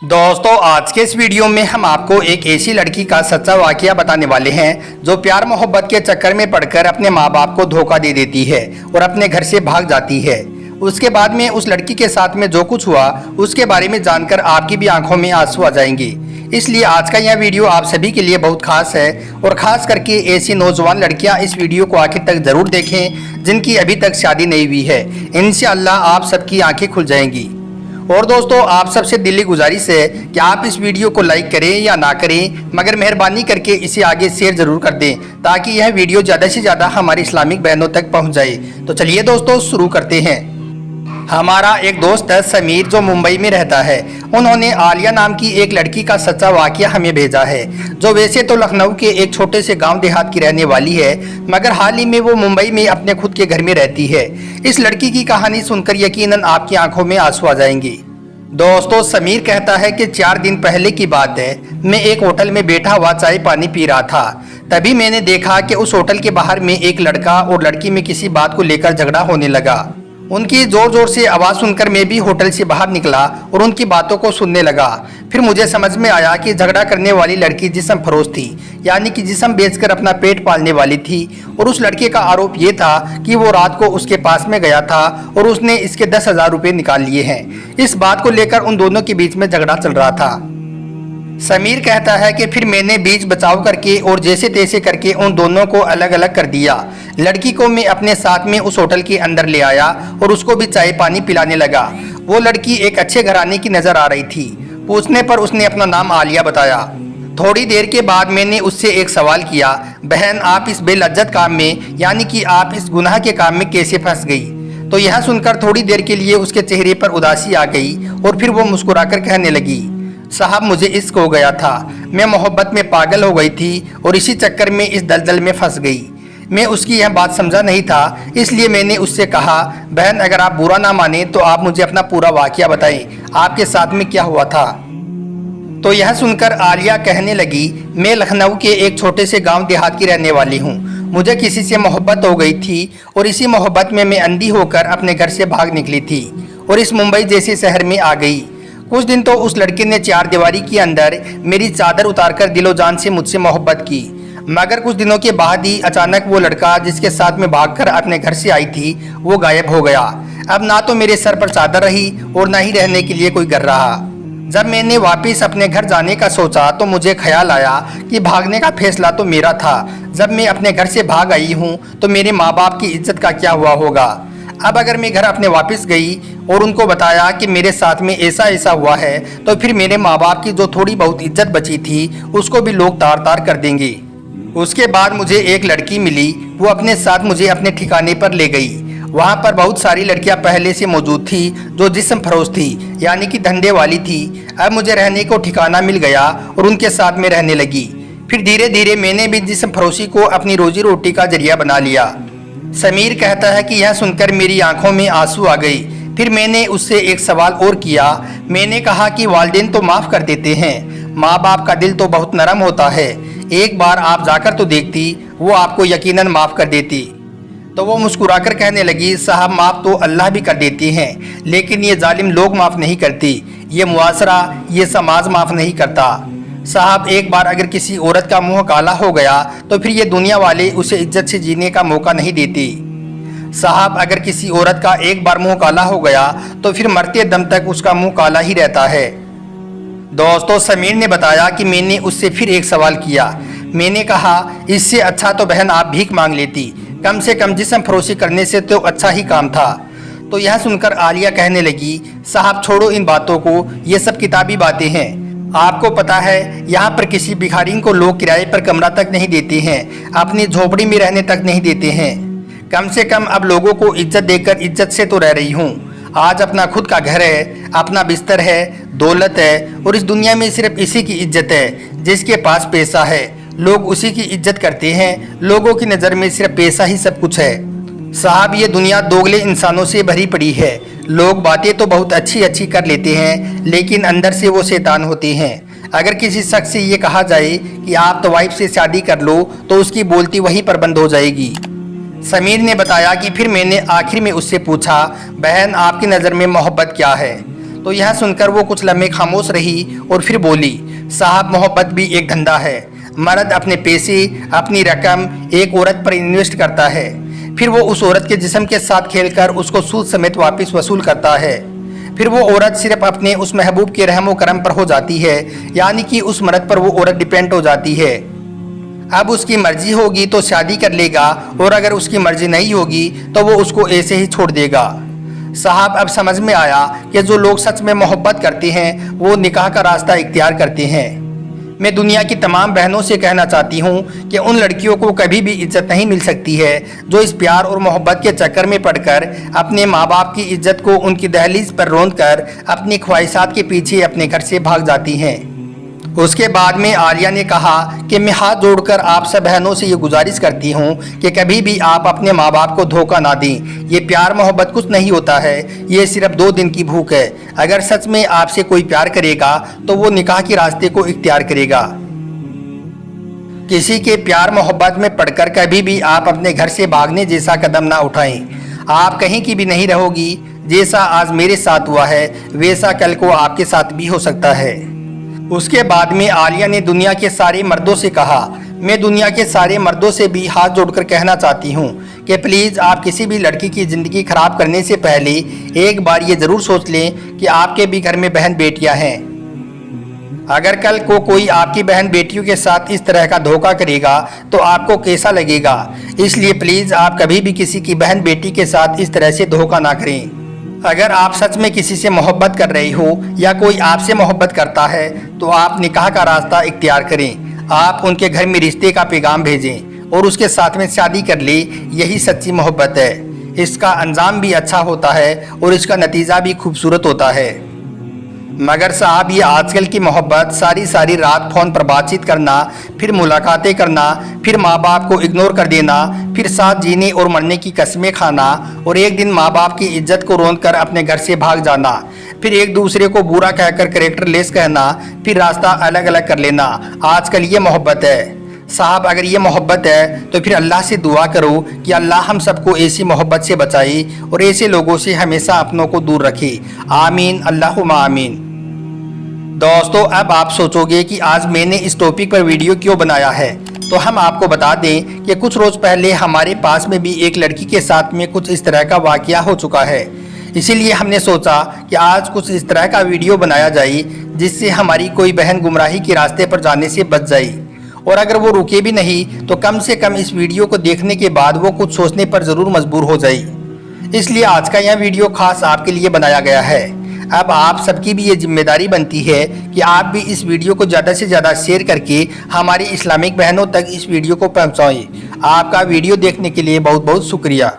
दोस्तों आज के इस वीडियो में हम आपको एक ऐसी लड़की का सच्चा वाकया बताने वाले हैं जो प्यार मोहब्बत के चक्कर में पड़कर अपने माँ बाप को धोखा दे देती है और अपने घर से भाग जाती है। उसके बाद में उस लड़की के साथ में जो कुछ हुआ उसके बारे में जानकर आपकी भी आंखों में आंसू आ जाएंगे। इसलिए आज का यह वीडियो आप सभी के लिए बहुत खास है और खास करके ऐसी नौजवान लड़कियां इस वीडियो को आखिर तक जरूर देखें जिनकी अभी तक शादी नहीं हुई है। इंशाअल्लाह आप सबकी आंखें खुल जाएंगी। और दोस्तों आप सबसे दिली गुजारिश है कि आप इस वीडियो को लाइक करें या ना करें, मगर मेहरबानी करके इसे आगे शेयर जरूर कर दें ताकि यह वीडियो ज़्यादा से ज़्यादा हमारी इस्लामिक बहनों तक पहुंच जाए। तो चलिए दोस्तों शुरू करते हैं। हमारा एक दोस्त है समीर जो मुंबई में रहता है। उन्होंने आलिया नाम की एक लड़की का सच्चा वाकया हमें भेजा है, जो वैसे तो लखनऊ के एक छोटे से गांव देहात की रहने वाली है, मगर हाल ही में वो मुंबई में अपने खुद के घर में रहती है। इस लड़की की कहानी सुनकर यकीनन आपकी आंखों में आंसू आ जाएंगे। दोस्तों समीर कहता है कि 4 दिन पहले की बात है, मैं एक होटल में बैठा हुआ चाय पानी पी रहा था। तभी मैंने देखा कि उस होटल के बाहर में एक लड़का और लड़की में किसी बात को लेकर झगड़ा होने लगा। उनकी जोर जोर से आवाज़ सुनकर मैं भी होटल से बाहर निकला और उनकी बातों को सुनने लगा। फिर मुझे समझ में आया कि झगड़ा करने वाली लड़की जिस्म फरोश थी, यानी कि जिस्म बेचकर अपना पेट पालने वाली थी। और उस लड़के का आरोप ये था कि वो रात को उसके पास में गया था और उसने इसके 10,000 रुपये निकाल लिए हैं। इस बात को लेकर उन दोनों के बीच में झगड़ा चल रहा था। समीर कहता है कि फिर मैंने बीच बचाव करके और जैसे तैसे करके उन दोनों को अलग अलग कर दिया। लड़की को मैं अपने साथ में उस होटल के अंदर ले आया और उसको भी चाय पानी पिलाने लगा। वो लड़की एक अच्छे घराने की नजर आ रही थी। पूछने पर उसने अपना नाम आलिया बताया। थोड़ी देर के बाद मैंने उससे एक सवाल किया, बहन आप इस बेलज्जत काम में यानी कि आप इस गुनाह के काम में कैसे फंस गई? तो यह सुनकर थोड़ी देर के लिए उसके चेहरे पर उदासी आ गई और फिर वो मुस्कुराकर कहने लगी, साहब मुझे इश्क हो गया था, मैं मोहब्बत में पागल हो गई थी और इसी चक्कर में इस दलदल में फंस गई। मैं उसकी यह बात समझा नहीं था, इसलिए मैंने उससे कहा, बहन अगर आप बुरा ना माने तो आप मुझे अपना पूरा वाकया बताएं, आपके साथ में क्या हुआ था? तो यह सुनकर आलिया कहने लगी, मैं लखनऊ के एक छोटे से गांव देहात की रहने वाली हूँ। मुझे किसी से मोहब्बत हो गई थी और इसी मोहब्बत में मैं अंधी होकर अपने घर से भाग निकली थी और इस मुंबई जैसे शहर में आ गई। कुछ दिन तो उस लड़के ने 4 दीवारी के अंदर मेरी चादर उतारकर दिलो जान से मुझसे मोहब्बत की, मगर कुछ दिनों के बाद ही अचानक वो लड़का जिसके साथ में भागकर अपने घर से आई थी वो गायब हो गया। अब ना तो मेरे सर पर चादर रही और ना ही रहने के लिए कोई घर रहा। जब मैंने वापस अपने घर जाने का सोचा तो मुझे ख्याल आया कि भागने का फैसला तो मेरा था। जब मैं अपने घर से भाग आई हूँ तो मेरे माँ बाप की इज्जत का क्या हुआ होगा? अब अगर मैं घर अपने वापस गई और उनको बताया कि मेरे साथ में ऐसा ऐसा हुआ है तो फिर मेरे माँ बाप की जो थोड़ी बहुत इज्जत बची थी उसको भी लोग तार तार कर देंगे। उसके बाद मुझे एक लड़की मिली, वो अपने साथ मुझे अपने ठिकाने पर ले गई। वहाँ पर बहुत सारी लड़कियाँ पहले से मौजूद थी जो जिस्म फरोश थी, यानी कि धंधे वाली थी। अब मुझे रहने को ठिकाना मिल गया और उनके साथ में रहने लगी। फिर धीरे धीरे मैंने भी जिस्म फरोशी को अपनी रोजी रोटी का जरिया बना लिया। समीर कहता है कि यह सुनकर मेरी आंखों में आंसू आ गई। फिर मैंने उससे एक सवाल और किया। मैंने कहा कि वालिदैन तो माफ़ कर देते हैं, माँ बाप का दिल तो बहुत नरम होता है, एक बार आप जाकर तो देखती, वो आपको यकीनन माफ़ कर देती। तो वो मुस्कुराकर कहने लगी, साहब माफ़ तो अल्लाह भी कर देती हैं, लेकिन ये जालिम लोग माफ़ नहीं करती, ये मुआशरा ये समाज माफ़ नहीं करता। साहब एक बार अगर किसी औरत का मुंह काला हो गया तो फिर ये दुनिया वाले उसे इज्जत से जीने का मौका नहीं देती। साहब अगर किसी औरत का एक बार मुंह काला हो गया तो फिर मरते दम तक उसका मुंह काला ही रहता है। दोस्तों समीर ने बताया कि मैंने उससे फिर एक सवाल किया। मैंने कहा, इससे अच्छा तो बहन आप भीख मांग लेती, कम से कम जिस्म फरोशी करने से तो अच्छा ही काम था। तो यह सुनकर आलिया कहने लगी, साहब छोड़ो इन बातों को, ये सब किताबी बातें हैं। आपको पता है यहाँ पर किसी भिखारी को लोग किराए पर कमरा तक नहीं देते हैं, अपनी झोपड़ी में रहने तक नहीं देते हैं। कम से कम अब लोगों को इज्जत देकर इज्जत से तो रह रही हूँ। आज अपना खुद का घर है, अपना बिस्तर है, दौलत है और इस दुनिया में सिर्फ इसी की इज्जत है जिसके पास पैसा है। लोग उसी की इज्जत करते हैं, लोगों की नज़र में सिर्फ पैसा ही सब कुछ है। साहब ये दुनिया दोगले इंसानों से भरी पड़ी है। लोग बातें तो बहुत अच्छी अच्छी कर लेते हैं लेकिन अंदर से वो शैतान होते हैं। अगर किसी शख्स से ये कहा जाए कि आप तो वाइफ से शादी कर लो तो उसकी बोलती वहीं पर बंद हो जाएगी। समीर ने बताया कि फिर मैंने आखिर में उससे पूछा, बहन आपकी नज़र में मोहब्बत क्या है? तो यह सुनकर वो कुछ लम्हे खामोश रही और फिर बोली, साहब मोहब्बत भी एक धंधा है। मर्द अपने पैसे, अपनी रकम एक औरत पर इन्वेस्ट करता है, फिर वो उस औरत के जिस्म के साथ खेलकर उसको सूद समेत वापस वसूल करता है। फिर वो औरत सिर्फ अपने उस महबूब के रहमो करम पर हो जाती है, यानी कि उस मर्द पर वो औरत डिपेंड हो जाती है। अब उसकी मर्जी होगी तो शादी कर लेगा, और अगर उसकी मर्जी नहीं होगी तो वो उसको ऐसे ही छोड़ देगा। साहब अब समझ में आया कि जो लोग सच में मोहब्बत करते हैं वो निकाह का रास्ता इख्तियार करते हैं। मैं दुनिया की तमाम बहनों से कहना चाहती हूँ कि उन लड़कियों को कभी भी इज्जत नहीं मिल सकती है जो इस प्यार और मोहब्बत के चक्कर में पड़कर अपने माँ बाप की इज्जत को उनकी दहलीज पर रौंद कर अपनी ख्वाहिशात के पीछे अपने घर से भाग जाती हैं। उसके बाद में आलिया ने कहा कि मैं हाथ जोड़कर आप सब बहनों से ये गुजारिश करती हूँ कि कभी भी आप अपने माँ बाप को धोखा ना दें। ये प्यार मोहब्बत कुछ नहीं होता है, ये सिर्फ 2 दिन की भूख है। अगर सच में आपसे कोई प्यार करेगा तो वो निकाह के रास्ते को इख्तियार करेगा। किसी के प्यार मोहब्बत में पड़कर कभी भी आप अपने घर से भागने जैसा कदम ना उठाएं। आप कहीं की भी नहीं रहोगी। जैसा आज मेरे साथ हुआ है वैसा कल को आपके साथ भी हो सकता है। उसके बाद में आलिया ने दुनिया के सारे मर्दों से कहा, मैं दुनिया के सारे मर्दों से भी हाथ जोड़कर कहना चाहती हूँ कि प्लीज़ आप किसी भी लड़की की ज़िंदगी ख़राब करने से पहले एक बार ये ज़रूर सोच लें कि आपके भी घर में बहन बेटियाँ हैं। अगर कल को कोई आपकी बहन बेटियों के साथ इस तरह का धोखा करेगा तो आपको कैसा लगेगा। इसलिए प्लीज़ आप कभी भी किसी की बहन बेटी के साथ इस तरह से धोखा ना करें। अगर आप सच में किसी से मोहब्बत कर रहे हो या कोई आपसे मोहब्बत करता है तो आप निकाह का रास्ता इख्तियार करें। आप उनके घर में रिश्ते का पैगाम भेजें और उसके साथ में शादी कर ले। यही सच्ची मोहब्बत है। इसका अंजाम भी अच्छा होता है और इसका नतीजा भी खूबसूरत होता है। मगर साहब ये आजकल की मोहब्बत सारी रात फ़ोन पर बातचीत करना, फिर मुलाकातें करना, फिर माँ बाप को इग्नोर कर देना, फिर साथ जीने और मरने की कस्में खाना, और एक दिन माँ बाप की इज्जत को रौंद कर अपने घर से भाग जाना, फिर एक दूसरे को बुरा कहकर कैरेक्टर लेस कहना, फिर रास्ता अलग अलग कर लेना। आजकल ये मोहब्बत है। साहब अगर ये मोहब्बत है तो फिर अल्लाह से दुआ करो कि अल्लाह हम सबको ऐसी मोहब्बत से बचाए और ऐसे लोगों से हमेशा अपनों को दूर रखे। आमीन अल्लाहुम्मा आमीन। दोस्तों अब आप सोचोगे कि आज मैंने इस टॉपिक पर वीडियो क्यों बनाया है, तो हम आपको बता दें कि कुछ रोज़ पहले हमारे पास में भी एक लड़की के साथ में कुछ इस तरह का वाक़या हो चुका है। इसीलिए हमने सोचा कि आज कुछ इस तरह का वीडियो बनाया जाए जिससे हमारी कोई बहन गुमराही के रास्ते पर जाने से बच जाए, और अगर वो रुके भी नहीं तो कम से कम इस वीडियो को देखने के बाद वो कुछ सोचने पर ज़रूर मजबूर हो जाए। इसलिए आज का यह वीडियो खास आपके लिए बनाया गया है। अब आप सबकी भी ये जिम्मेदारी बनती है कि आप भी इस वीडियो को ज़्यादा से ज़्यादा शेयर करके हमारी इस्लामिक बहनों तक इस वीडियो को पहुँचाएँ। आपका वीडियो देखने के लिए बहुत बहुत शुक्रिया।